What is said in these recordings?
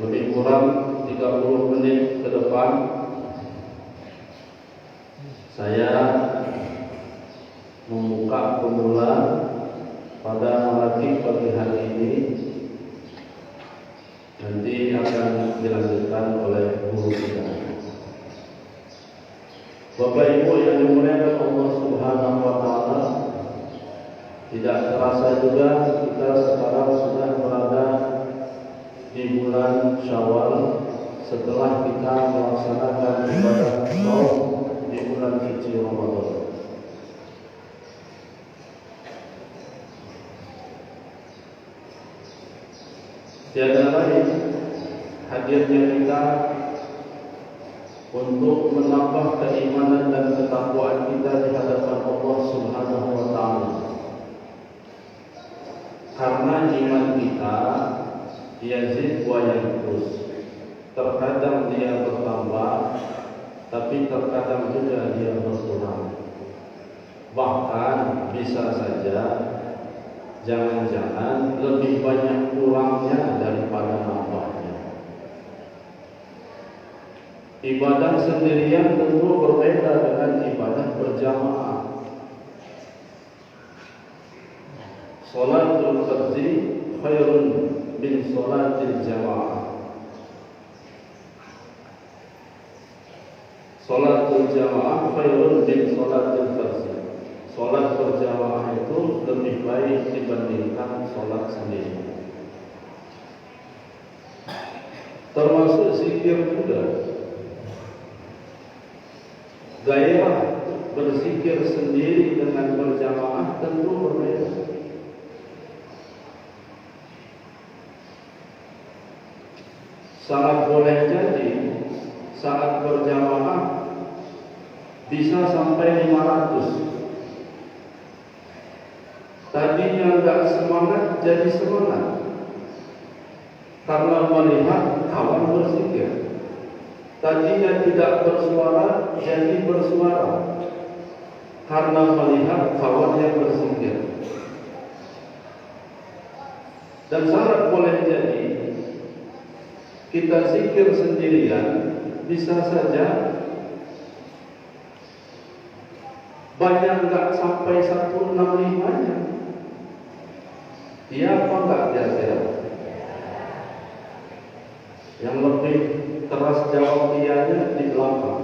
lebih kurang 30 menit ke depan saya membuka pemula pada Malaki pagi hari ini. Nanti akan dilanjutkan oleh guru kita. Bapak Ibu yang dimuliakan Allah Subhanahu wa taala, tidak terasa juga kita sekarang sudah berada di bulan Syawal setelah kita melaksanakan ibadah shaum di bulan suci Ramadan. Tiada lain hadirnya kita untuk menambah keimanan dan ketakwaan kita di hadapan Allah Subhanahu wa taala. Karena iman kita yazid wa yanqus. Terkadang dia bertambah, tapi terkadang juga dia berkurang. Bahkan bisa saja jangan-jangan lebih banyak kurangnya daripada nambahnya. Ibadah sendirian tentu berbeda dengan ibadah berjamaah. Salatul fardhi khairun min salatil jamaah. Salatul jamaah khairun min salatil fardhi. Salat berjamaah itu lebih baik dibandingkan salat sendiri. Termasuk zikir juga. Gairah berzikir sendiri dengan berjamaah tentu berbeda. Sangat boleh jadi saat berjamaah bisa sampai 500. Tadinya enggak semangat jadi semangat karena melihat kawan berzikir. Tadinya tidak bersuara jadi bersuara karena melihat kawan yang berzikir. Dan sangat boleh jadi kita zikir sendirian, bisa saja banyak enggak sampai 165-nya. Iya apa enggak kira-kira? Yang lebih keras jawab iyanya di belakang.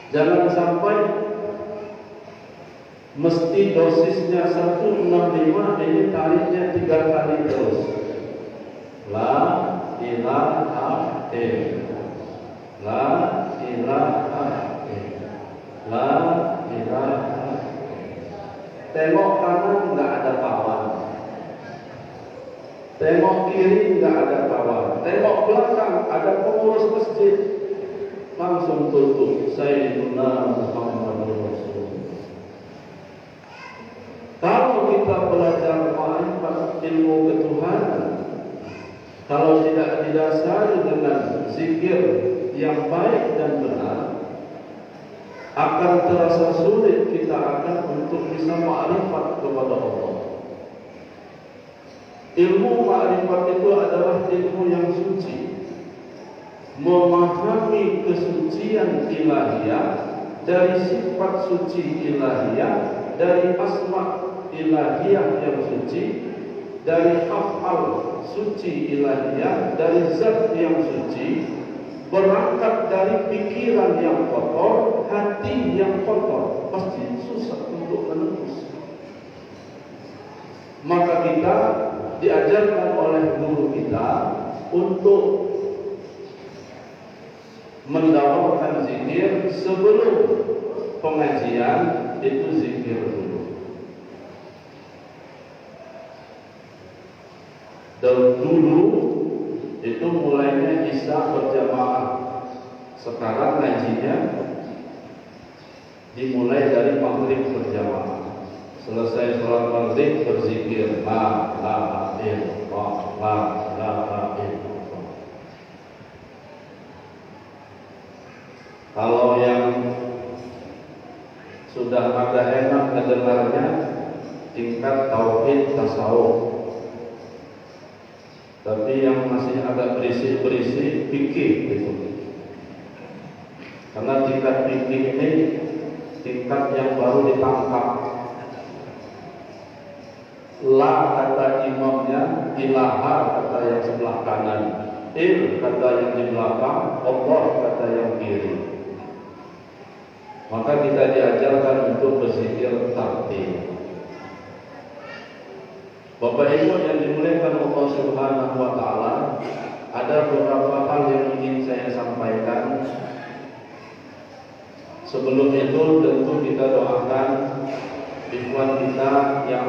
Jangan sampai mesti dosisnya 165, ini tariknya 3 kali terus. La ilaha illallah, la ilaha illallah, la ilaha. Tengok kanan enggak ada kawan, tengok kiri enggak ada kawan, tengok belakang ada pengurus masjid, langsung tutup. Sayyidina Muhammadur Rasulullah. Kalau kita belajar ma'rifat ilmu ketuhanan, kalau tidak didasari dengan zikir yang baik dan benar, akan terasa sulit kita akan untuk bisa ma'rifat kepada Allah. Ilmu ma'rifat itu adalah ilmu yang suci. Memahami kesucian ilahiyah, dari sifat suci ilahiyah, dari asma ilahiyah yang suci, dari af'al suci ilahiyah, dari zat yang suci. Berangkat dari pikiran yang kotor, hati yang kotor, pasti susah untuk menembus. Maka kita diajarkan oleh guru kita untuk mendapatkan zikir sebelum pengajian, itu zikir dulu. Dan dulu itu mulainya isya berjamaah. Sekarang ngajinya dimulai dari maghrib berjamaah. Selesai sholat maghrib berzikir la ilaha illallah, la ilaha illallah. Kalau yang sudah agak enak mendengarnya, tingkat tauhid tasawuf. Tapi yang masih agak berisi fikih gitu. Karena tingkat fikih ini tingkat yang baru ditangkap. La kata imamnya, ilaha kata yang sebelah kanan, il kata yang di belakang, Allah kata yang kiri. Maka kita diajarkan untuk berzikir tartil. Bapak Ibu yang dimuliakan Allah Subhanahu wa taala, ada beberapa hal yang ingin saya sampaikan. Sebelum itu tentu kita doakan ikhwan kita yang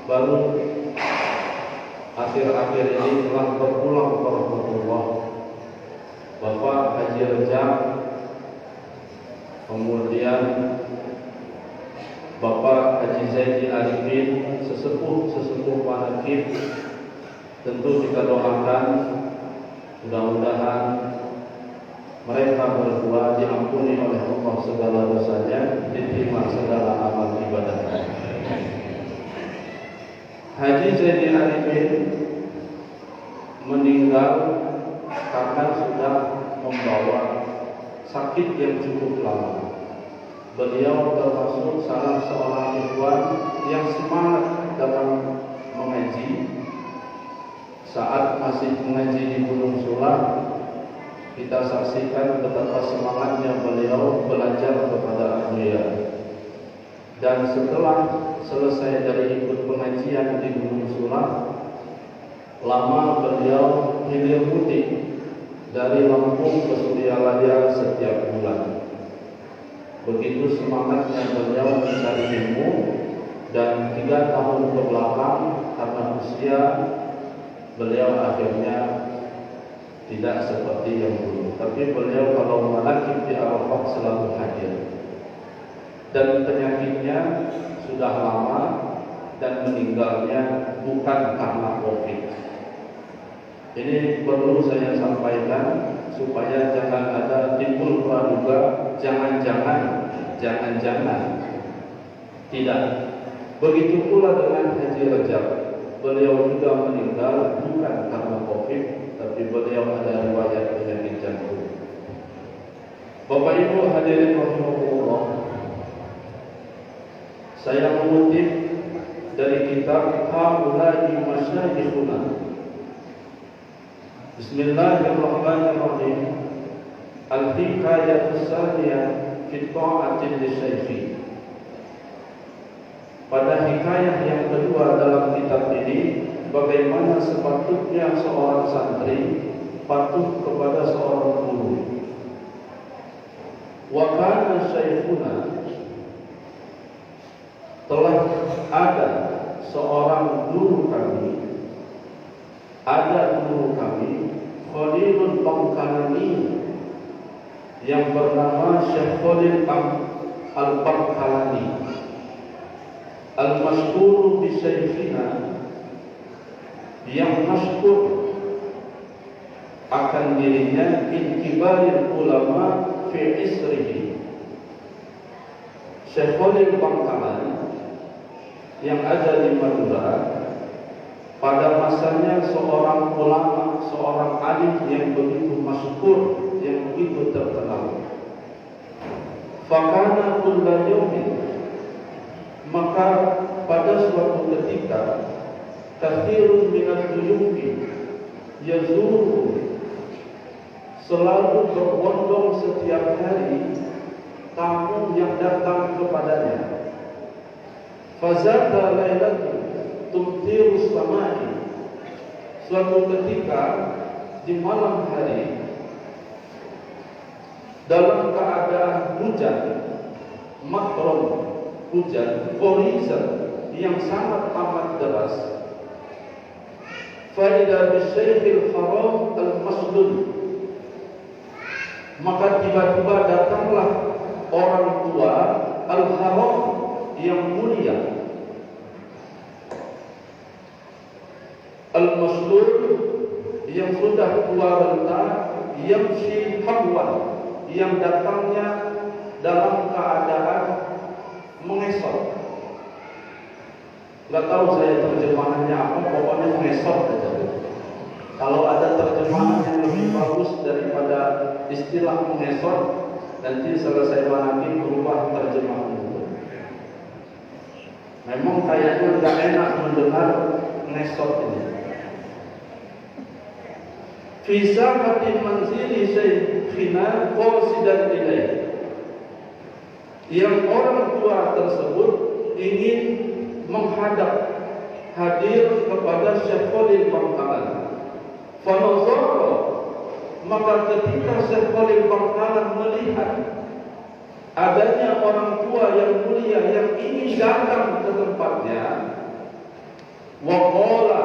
baru akhir-akhir ini telah berpulang ke rahmatullah, Bapak Haji Rejab, kemudian Bapak Haji Zaidi Arifin, sesepuh manakib. Tentu kita doakan mudah-mudahan mereka berdua diampuni oleh Allah segala dosanya, diterima segala amal ibadahnya. Haji Zaidi Arifin meninggal karena sudah membawa sakit yang cukup lama. Beliau termasuk salah seorang ikhwan yang semangat dalam mengaji. Saat masih mengaji di Gunung Sulam, kita saksikan betapa semangatnya beliau belajar kepada beliau. Dan setelah selesai dari ikut pengajian di Gunung Sulam, lama beliau hilir mudik dari Lampung ke Suryalaya setiap bulan. Begitu semangatnya beliau mencari ilmu, dan 3 tahun ke belakang karena usia beliau akhirnya tidak seperti yang dulu. Tapi beliau kalau manakib di Arafah selalu hadir. Dan penyakitnya sudah lama dan meninggalnya bukan karena COVID. Ini perlu saya sampaikan supaya jangan ada timbul praduga, jangan-jangan. Tidak. Begitu pula dengan Haji Rejab. Beliau juga meninggal bukan karena COVID, tapi beliau ada riwayat penyakit jantung. Bapak Ibu hadirin rahimakumullah, saya mengutip dari kitab Haula'i Masyayikhuna. Bismillahirrahmanirrahim. Al-Hikayatus Saniyah fi ta'atil lisyaikhi. Pada hikayah yang kedua dalam kitab ini, bagaimana sepatutnya seorang santri patuh kepada seorang guru. Wa kana syaikhuna, telah ada seorang guru kami, Khalilun Bangkalani, yang bernama Syekh Khalil Al-Bangkalani, al-masyhur bi syaikhina, yang masyhur akan dirinya min kibaril ulama fi isrihi. Syekh Khalil Bangkalani yang ada di Madura, pada masanya seorang ulama, seorang alim yang begitu masyhur, yang begitu terkenal. Fakana kulla yawmin, maka pada suatu ketika, kathirun minad duyufi yazuru, selalu berbondong setiap hari tamu yang datang kepadanya. Fazata lailatun tumtirus samai, suatu ketika di malam hari dalam keadaan hujan, matron, hujan ghorizan yang sangat amat deras. Faida bisyaikhil haram al-masdud, maka tiba-tiba datanglah orang tua al-haram yang mulia, al-masdud yang sudah tua renta, yamshi habwan, yang datangnya dalam keadaan mengesot. Nggak tahu saya terjemahannya apa, pokoknya ngesot aja. Kalau ada terjemahan yang lebih bagus daripada istilah mengesot, nanti selesai manaki berubah terjemahan itu. Memang kayaknya nggak enak mendengar ngesot ini. Fisa hati manzili syekhina qasidan ilaih. Yang orang tua tersebut ingin menghadap hadir kepada Syekh Khalil Bangkalan. Fanazara, maka ketika Syekh Khalil Bangkalan melihat adanya orang tua yang mulia yang ingin datang ke tempatnya, waqala,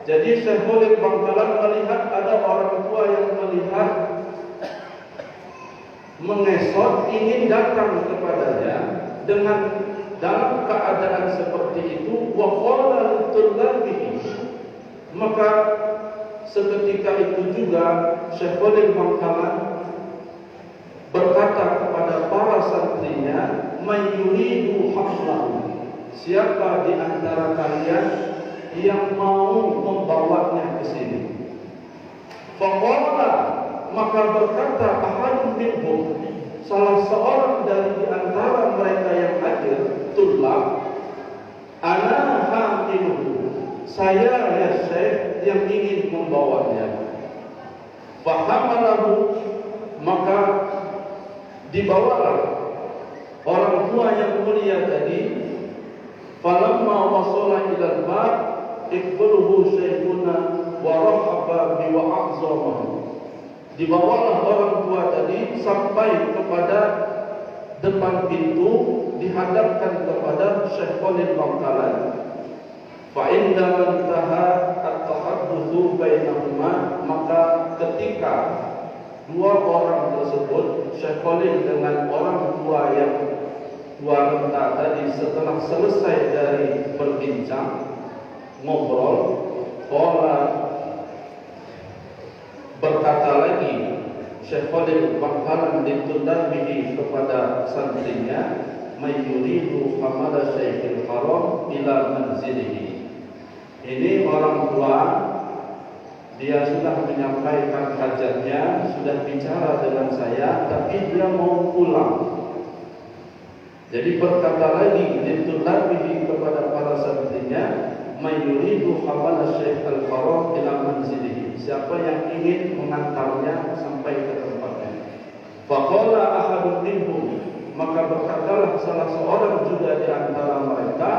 jadi Syekh Khalil Bangkalan melihat ada orang tua yang melihat mengesot ingin datang kepadanya dengan dalam keadaan seperti itu, waqala tullabihi, maka seketika itu juga Syekh Khalil Bangkalan berkata kepada para santrinya, "Man yuridu haflahu." Siapa di antara kalian yang mau membawanya ke sini? Faqala, maka berkata ahadun minhum, salah seorang dari di antara mereka yang hadir, tulab, ana hamiluhu, saya ya Syekh yang ingin membawanya. Fahamalahu, maka dibawalah orang tua yang mulia tadi. Falamma wasala ila al-bab iqbaluhu syekhuna wa rahaba bi wa a'zamahu. Dibawalah orang tua tadi sampai kepada depan pintu, dihadapkan kepada Syekh Khalil Bangkalan. Fa indama intaha at-tahaddutsu bainahuma, maka ketika dua orang tersebut, Syekh Khalil dengan orang tua yang tua renta tadi, setelah selesai dari berbincang ngobrol, berkata lagi Syekh Khalil Bangkalan ditundamihi kepada santrinya, mayyuridu hamala Syekhil Haram ila manzilihi. Ini orang tua, dia sudah menyampaikan hajatnya, sudah bicara dengan saya, tapi dia mau pulang. Jadi berkata lagi ditundamihi kepada para santrinya, mayyuridu hamala Syekhil Haram ila manzilihi. Siapa yang ingin mengantarnya sampai ke tempatnya. Faqala ahadun minhum, maka berkatalah salah seorang juga di antara mereka,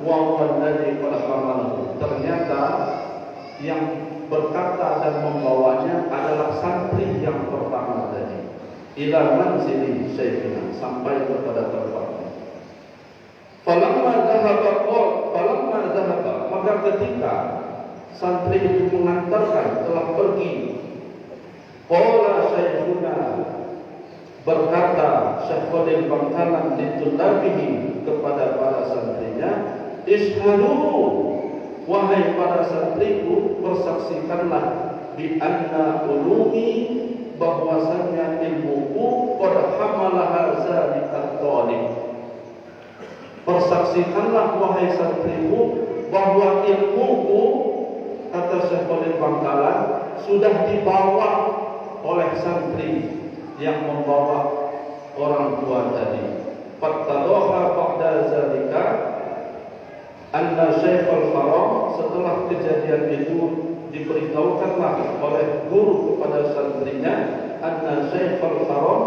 wa alladhi qad hamalahu. Ternyata yang berkata dan membawanya adalah santri yang pertama tadi. Ila manzili syekhina, sampai kepada tempatnya. Falamma dhahaba, maka ketika santri itu mengantarkan, telah pergi, qala syekhuna, berkata Syekh Khalil Bangkalan ditulabihi kepada para santrinya, ishhadu, wahai para santriku, persaksikanlah, bi anna ulumi, bahwasanya ilmuku qad hamalaha zalikal talib. Persaksikanlah wahai santriku bahwa ilmuku, kata Syekh Khalil Bangkalan, sudah dibawa oleh santri yang membawa orang tua tadi. Fattadoha ba'da zalika anna Syekhul Haram, setelah kejadian itu diberitahukanlah oleh guru kepada santrinya, anna Syekhul Haram,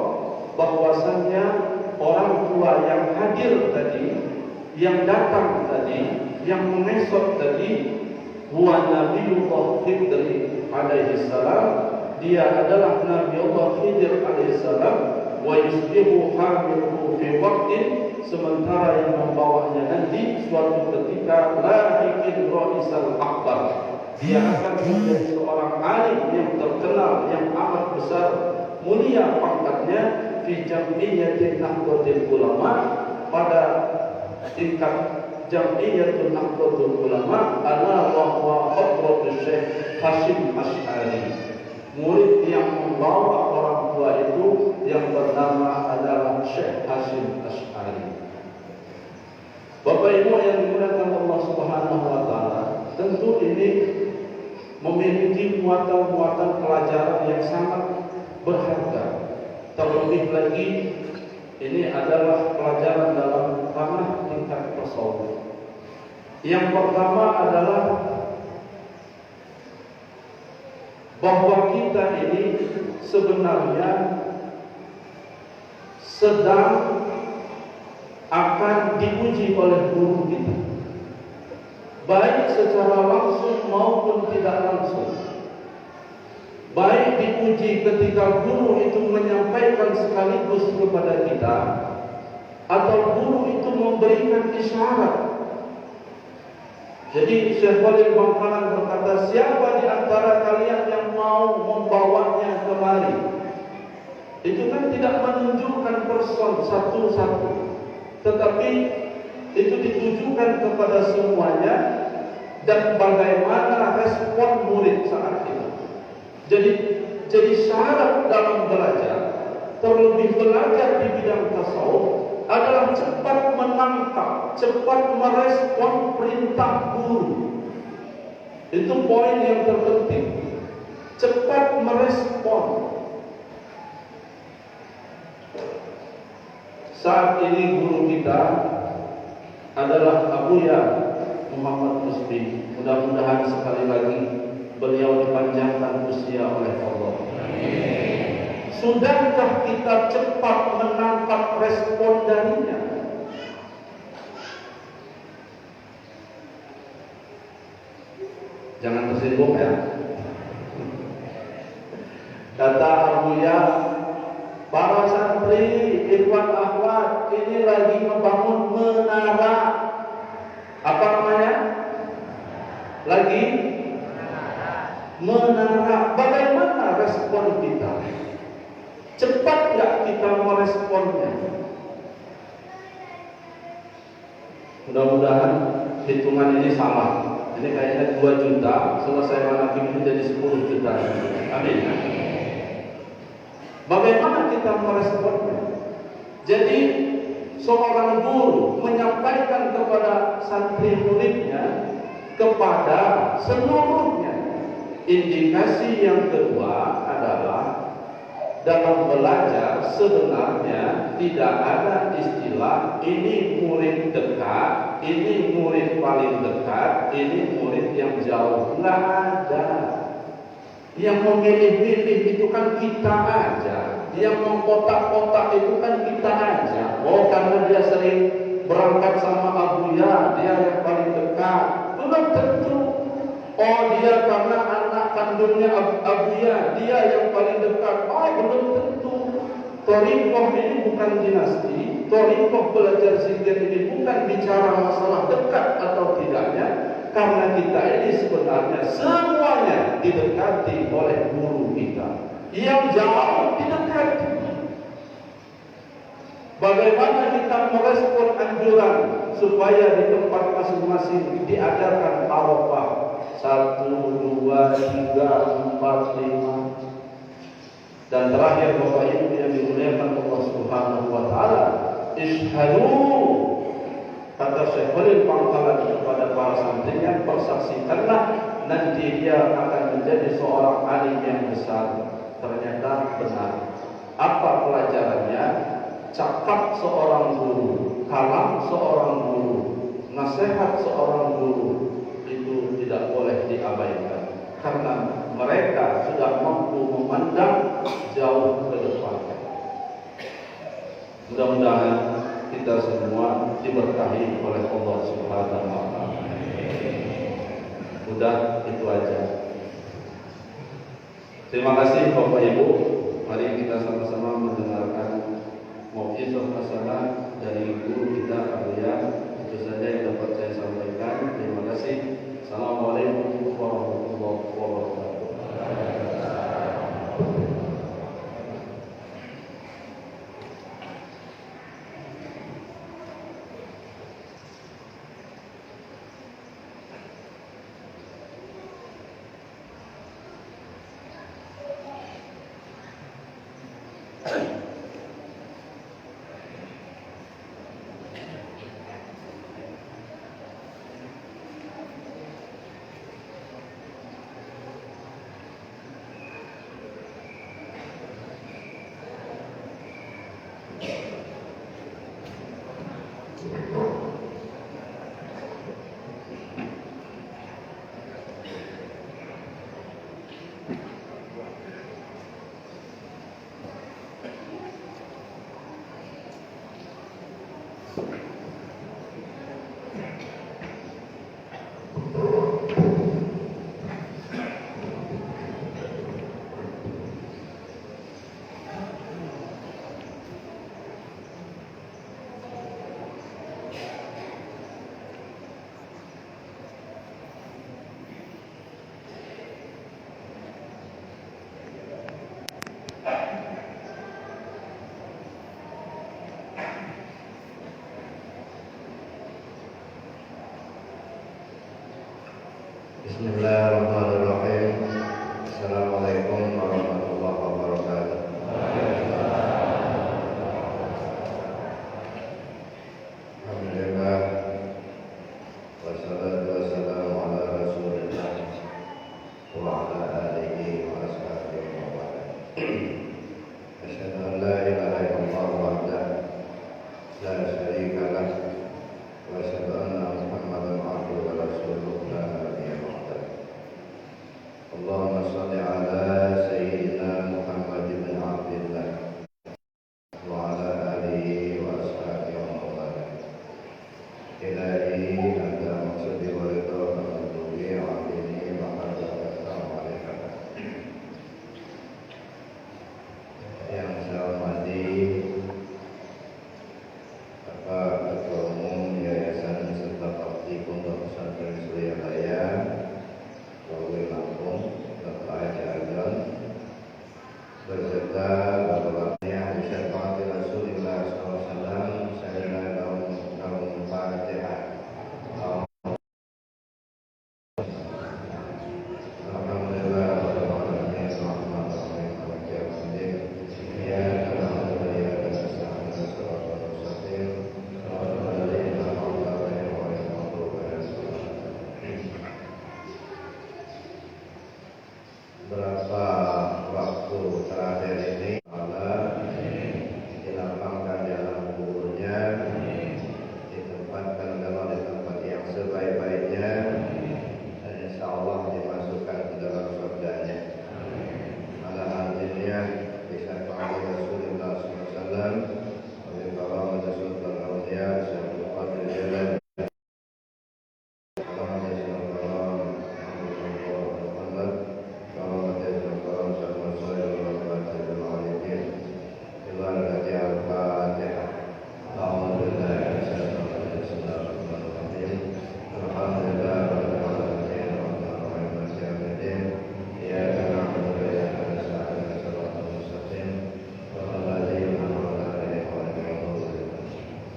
bahwasannya orang tua yang hadir tadi, yang datang tadi, yang mengesot tadi, huwa Nabiullah Khidr alaihi salam, dia adalah Nabiullah Khidr alaihi salam, wa yusbihu hamiluhu fi waqtin, sementara yang membawanya nanti suatu ketika lahikin ra'isal akbar, dia akan menjadi seorang alim yang terkenal, yang amat besar, mulia pangkatnya, fi jam'iyyatin Nahdlatul Ulama, pada tingkat Jam'iyatul Nahdlatul Ulama, ala wa huwa hadratus Syekh Hasyim Asy'ari. Murid yang membawa orang tua itu yang bernama adalah Syekh Hasyim Asy'ari. Bapak Ibu yang dimuliakan Allah Subhanahu wa taala, tentu ini memiliki muatan-muatan pelajaran yang sangat berharga. Terlebih lagi ini adalah pelajaran dalam ranah tingkat tasawuf. Yang pertama adalah bahwa kita ini sebenarnya sedang akan diuji oleh guru kita, baik secara langsung maupun tidak langsung. Baik diuji ketika guru itu menyampaikan sekaligus kepada kita, atau guru itu memberikan isyarat. Jadi Syekh Khalil Bangkalan berkata, siapa di antara kalian yang mau membawanya kemari? Itu kan tidak menunjukkan person satu-satu, tetapi itu ditujukan kepada semuanya dan bagaimana respon murid saat itu. Jadi syarat dalam belajar, terlebih belajar di bidang tasawuf, adalah cepat menangkap, cepat merespon perintah guru. Itu poin yang terpenting. Cepat merespon. Saat ini guru kita adalah Abuya Muhammad Rusdi. Mudah-mudahan sekali lagi beliau dipanjangkan usia oleh Allah. Sudahkah kita cepat menangkap respon darinya? Jangan tersinggung ya. Kata Abuya, para santri, ikhwan akhwat, ini lagi membangun menara. Apa namanya? Lagi menara. Bagaimana respon kita? Cepat nggak kita meresponnya? Mudah-mudahan hitungan ini salah. Ini kayaknya 2 juta, selesai manakib ini jadi 10 juta. Amin. Bagaimana kita meresponnya? Jadi seorang guru menyampaikan kepada santri muridnya, kepada seluruhnya. Indikasi yang kedua adalah dalam belajar sebenarnya tidak ada istilah ini murid dekat, ini murid paling dekat, ini murid yang jauh. Nggak ada. Yang memilih-milih itu kan kita aja. Yang mengkotak-kotak itu kan kita aja. Oh, karena dia sering berangkat sama Abuya, dia yang paling dekat. Belum tentu. Oh, dia karena anak kandungnya Abuya, dia yang paling dekat. Oh, belum tentu. Thariqah ini bukan dinasti. Thariqah belajar zikir ini bukan bicara masalah dekat atau tidaknya. Karena kita ini sebenarnya semuanya didekati oleh guru kita. Yang jauh didekati. Bagaimana kita merespon anjuran supaya di tempat masing-masing diajarkan arafah 1, 2, 3, 4, 5. Dan terakhir Bapak Ibu yang dimuliakan Allah Subhanahu wa taala, ishhadu, kata Syekh Khalil Bangkalan kepada para santrinya, persaksikanlah nanti dia akan menjadi seorang alim yang besar. Ternyata benar. Apa pelajarannya? Cakap seorang guru, kalam seorang guru, nasihat seorang guru itu tidak boleh diabaikan, karena mereka sudah mampu memandang jauh ke depan. Mudah-mudahan kita semua diberkahi oleh Allah Subhanahu wa taala. Udah itu aja. Terima kasih Bapak Ibu. Mari kita sama-sama mendengarkan mau'izah hasanah dari guru kita Abuya. Itu saja yang dapat saya sampaikan. Terima kasih. Assalamualaikum warahmatullahi wabarakatuh. Bismillahirrahmanirrahim. Assalamualaikum warahmatullahi wabarakatuh. Alhamdulillah, wassalatu wassalamu ala Rasulillah wa ala alihi wa ashabihi wa ba'd. Asyhadu an la ilaha illallah wahdahu la syarika lah wa asyhadu anna Muhammadan abduhu wa rasuluhu la nabiyya ba'dahu. Allahumma shalli ala sayyidina Muhammad bin Abdillah wa ala alihi wa ashabihi wa mawala. Ilahi anta maksudi wa ridha wa matlub'i abdini wa qadrataka wa alaika. Yang saya hormati Bapak Ketua Umum Yayasan serta Bakti Pondok Pesantren Suryalaya Kabupaten Lampung, Bapak Haji Agam, beserta bapak-bapaknya Hadis Syafa'ati Rasulullah SAW, saya daun Fatihah. Alhamdulillah, warahmatullahi wabarakatuh. Ya berapa waktu terakhir ini Allah dilapangkan jalan kuburnya, ditempatkan dalam di tempat yang sebaik-baiknya, dan insya Allah dimasukkan ke dalam surganya. Ala hadirnya bisa kepada Rasulullah SAW, oleh para Rasulullah Aulia, Syaikhul Qadir Jalan.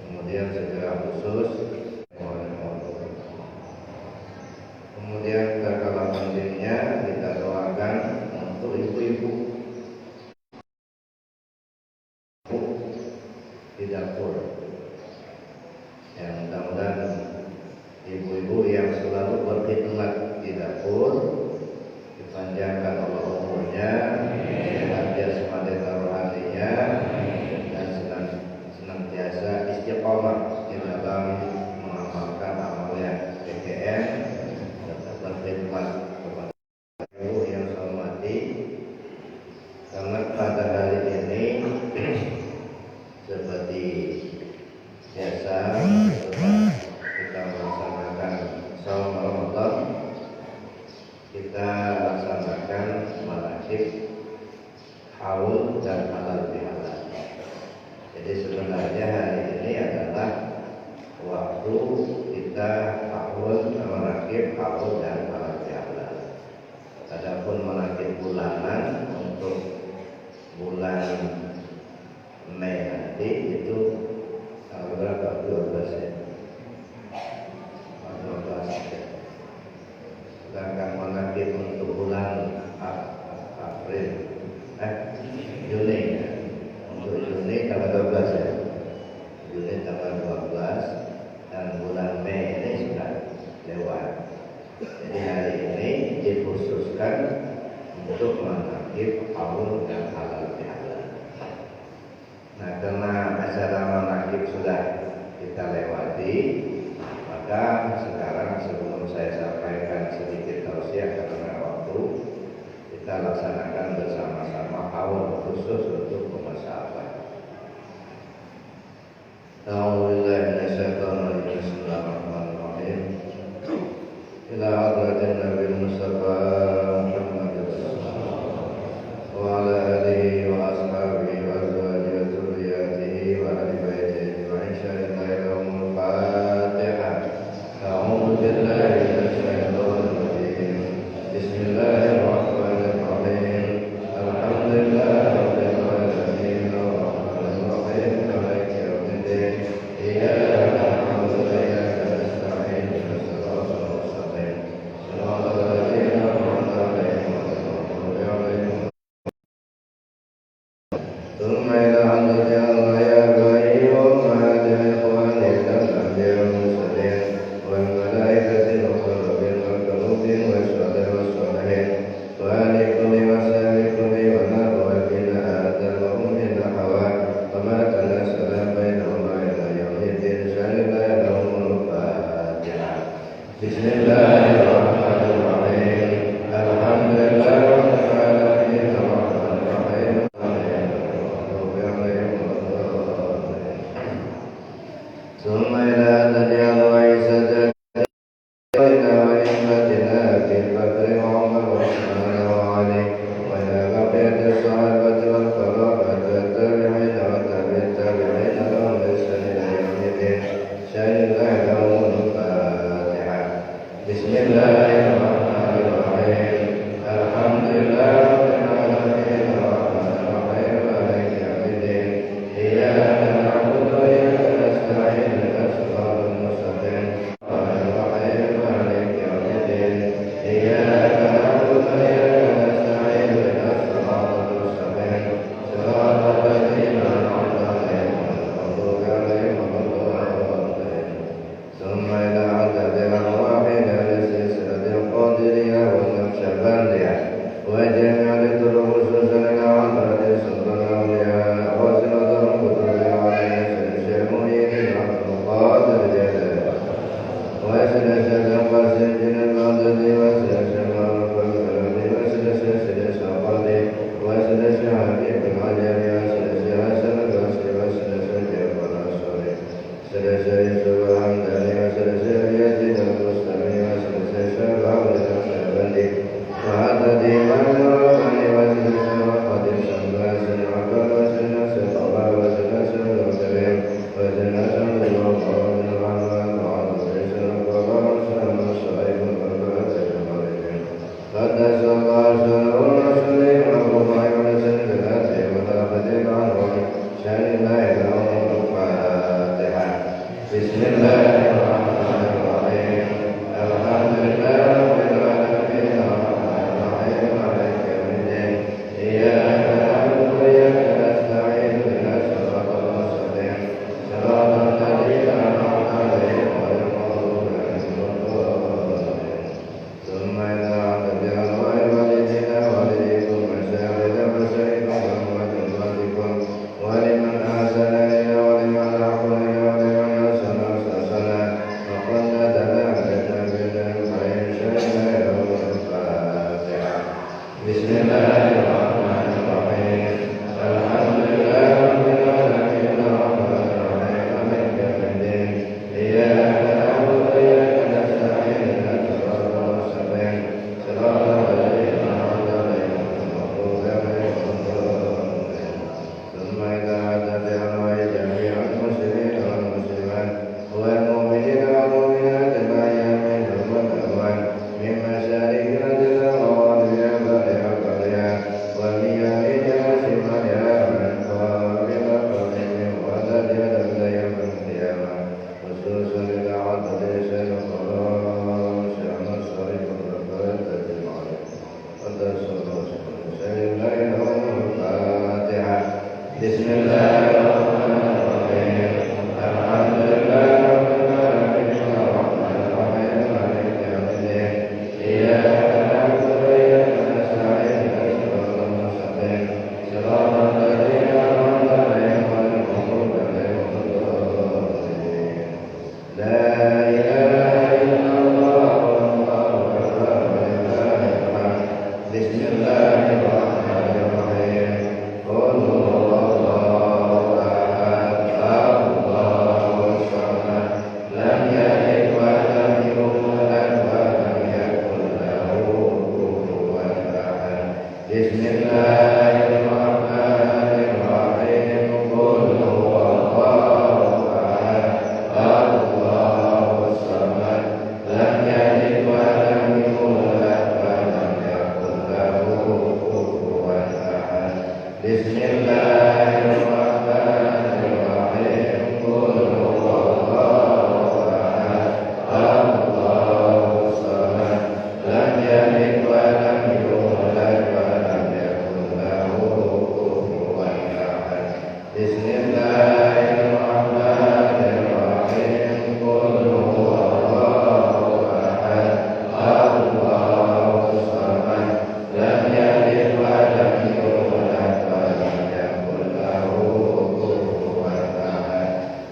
Kemudian secara khusus, kemudian terkala pentingnya kita doakan untuk ibu-ibu di dapur, yang mudah-mudahan ibu-ibu yang selalu berkhidmat di dapur dipanjangkan Allah umurnya, sehat jasmani dan rohaninya, dan senantiasa istiqomah di dalam mengamalkan amalnya PKN, tetap berkhidmat kepada ibu yang saya hormati. Karena pada hari ini seperti biasa kita melaksanakan saum Ramadan, kita laksanakan manasik haul dan halal bihalal. Jadi sebenarnya hari ini adalah waktu kita haul, manasik haul dan halal bihalal. Adapun manasik bulanan untuk bulan Mei nanti itu tanggal berapa? 12 ya. 12 ya. Sedangkan manasik untuk bulan April, Juni ya. Untuk Juni tanggal 12 ya. Juni tanggal 12 dan bulan Mei ini sudah lewat. Jadi hari ini dikhususkan untuk manasik haul dan halal bihalal. Nah, karena acara manasik sudah kita lewati. Maka sekarang sebelum saya sampaikan sedikit tausiah karena waktu, kita laksanakan bersama-sama haul khusus untuk pemasyarakatan. A'udzubillahi minasyaitonir rajim. Bismillahirrahmanirrahim. Ila hadratin Nabi Mustafa Muhammad wa ala alihi wa ashabihi wa azwajihi wa dzurriyyatihi wa ahli baitihi wa insyaallah lahumul Fatihah. A'udzu billahi minasyaitonir rajim. Bismillahirrahmanirrahim. Alhamdulillahi rabbil alamin. Arrahmanir rahim. Maliki yaumiddin. Iyyaka na'budu wa iyyaka nasta'in. Ihdinas siratal mustaqim. Shiratal ladzina an'amta 'alaihim ghairil maghdubi 'alaihim. ثم إلى حضرة الله يا غريب ومهد الإخوان الأنبياء والمرسلين والملائكة المقربين والقلوبين والشهداء والصالحين وآل كل وسائل كل ونحو بنا آدم وأمنا حواء وما تناسل بينهما إلى يوم الدين شأن الله لهم الفاتحة. بسم الله الرحمن الرحيم. الحمد لله رب العالمين الرحمن الرحيم. ثم إلى تجعل وعيسى ونعمتنا في البدر وعمر وعثمان وعلي وإلى بقية الصحابة والقرابة والتابعين وتابع التابعين لهم بإحسان إلى يوم الدين شأن الله لهم الفاتحة. بسم الله الرحمن الرحيم. الحمد لله رب العالمين الرحمن الرحيم مالك يوم الدين إياك نعبد وإياك نستعين اهدنا الصراط المستقيم الرحمن الرحيم مالك يوم الدين إياك نعبد وإياك نستعين اهدنا الصراط المستقيم صراط الذين أنعمت عليهم غير المغضوب عليهم ولا الضالين. ثم إلى عدد الأرواحنا لسلسلة القادرية والنقشبندية وجميع الطرق خصوصا إلى عدد سلطان الأولياء وسنة القطب عليه سلسلة المؤمنين عبد القادر جلاله وسلسلة القاسم بن البغداد وسلسلة المعروف الكلامي وسلسلة الشقادي وسلسلة حبيب العجمي وسلسلة حسن البصري وسلسلة جعفر الأنصاري سلسلة يوسف الحمداني وسلسلة يزيد البستاني وسلسلة شعبان النقشبندي وعدد إمام الرباني وسلسلة وقديم شمباسي وعبد وسلسلة الطبع وسلسلة الكريم وسلسلة الوقار من الرحمن وعبد وسلسلة القضاء وسلسلة الصحيح والبركة الجمالين قدس الله سنه ورسوله والرفع ونسل ذاته وتأخذ عنه شأن الله لهم الفاتحة. بسم الله الرحمن الرحيم. الحمد لله رب العالمين الرحمن الرحيم مالك يوم الدين إياك نعبد وإياك نستعين اهدنا الصراط المستقيم صراط الذين أنعمت عليهم غير المغضوب عليهم ولا الضالين. ثم إلى عدد أرواح والدينا والديكم مشاهد مشايخكم وأمواتكم ولمن أحسن إلينا ولمن أحسن إلينا ولمن أحسن أحسن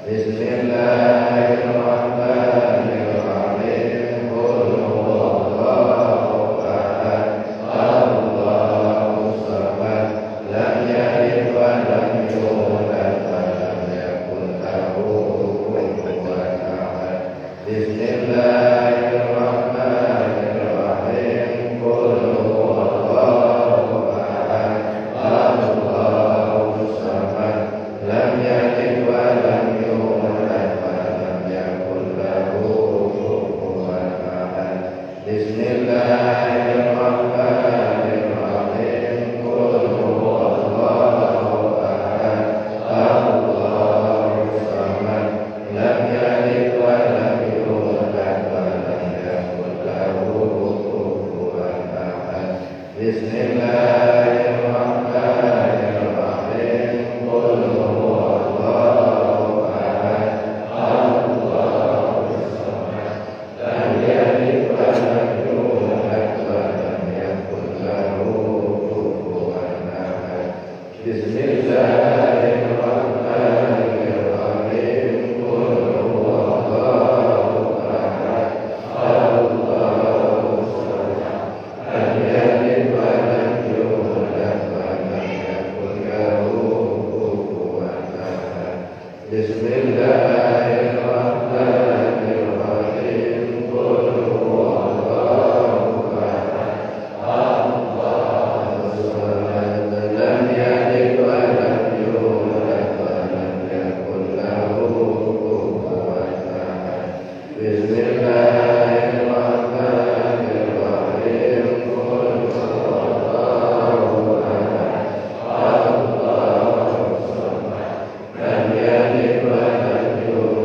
Bismillahirrahmanirrahim. Qul huwallahu ahad. Allahus samad. Lam yalid wa lam yulad wa lam yakul lahu kufuwan ahad. Bismillahirrahmanirrahim. Qul huwallahu ahad. Allahus samad. Lam yalid wa lam yulad wa lam yakul lahu kufuwan ahad. Bismillahirrahmanirrahim. Qul huwallahu ahad. Allahus samad. Lam yalid wa lam yulad wa lam yakul lahu kufuwan ahad. Bismillahirrahmanirrahim. Qul huwallahu ahad. Allahus samad. Lam yalid wa lam yulad wa lam yakul lahu kufuwan ahad. Bismillahirrahmanirrahim. Qul huwallahu ahad. Allahus samad. Lam yalid wa lam yulad wa lam yakul lahu kufuwan ahad. Bismillahirrahmanirrahim. Qul huwallahu ahad. Allahus samad. Lam yalid wa lam yulad wa lam yakul lahu kufuwan ahad. Bismillahirrahmanirrahim. Qul huwallahu ahad. Allahus samad. Lam yalid wa lam yulad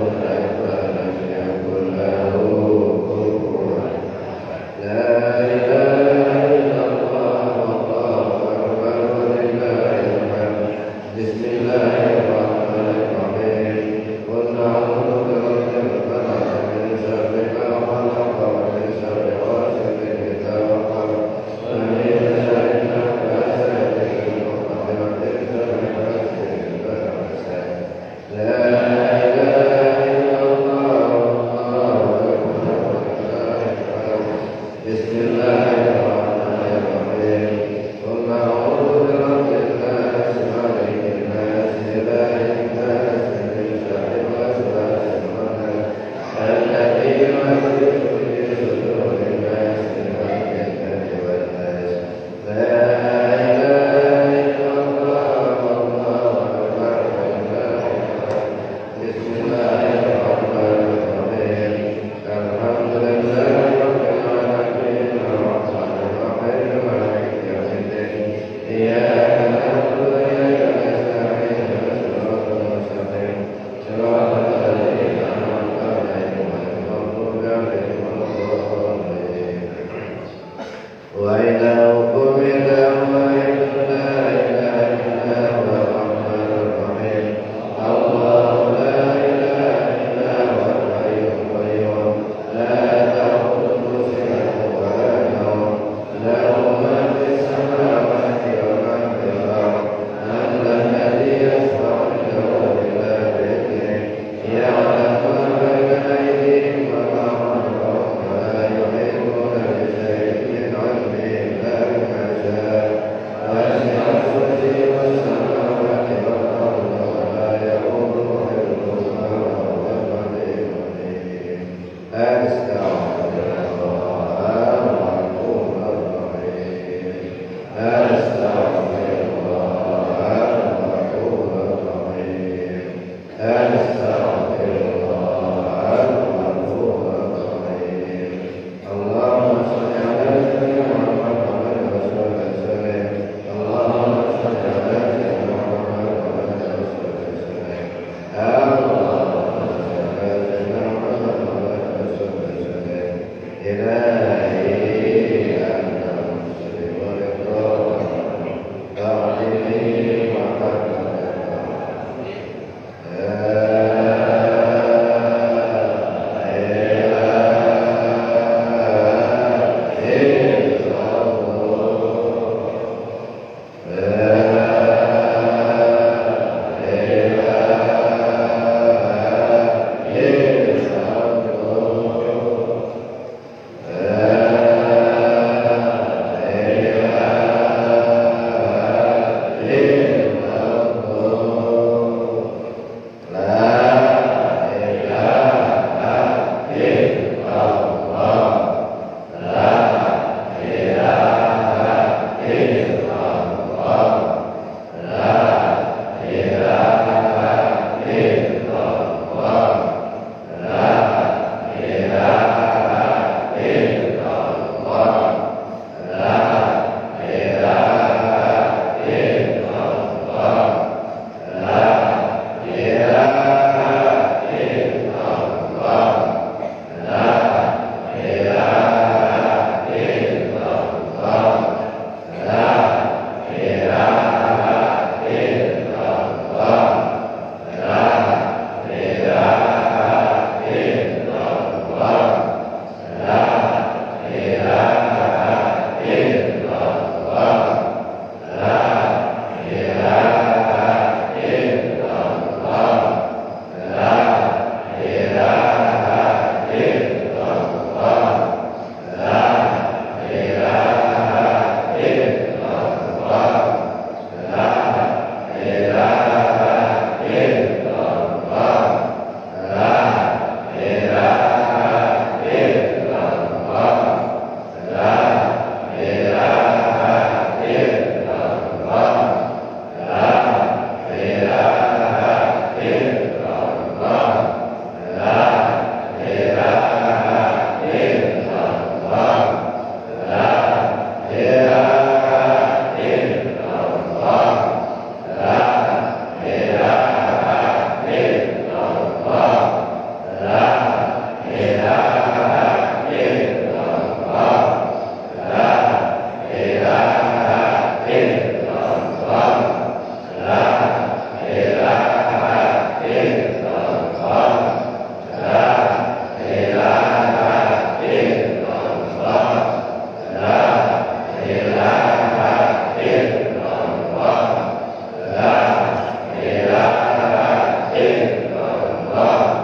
La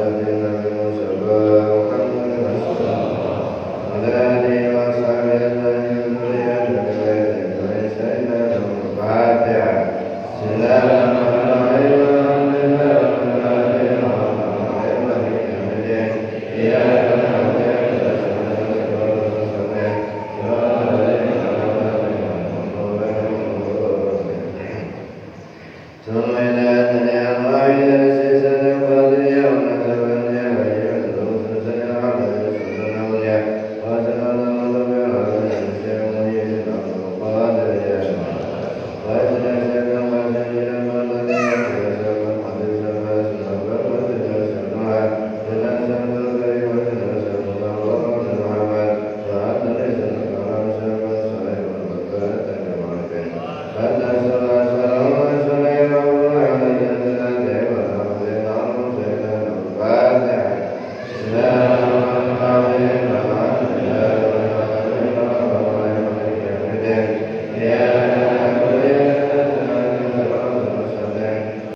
Nabi Musa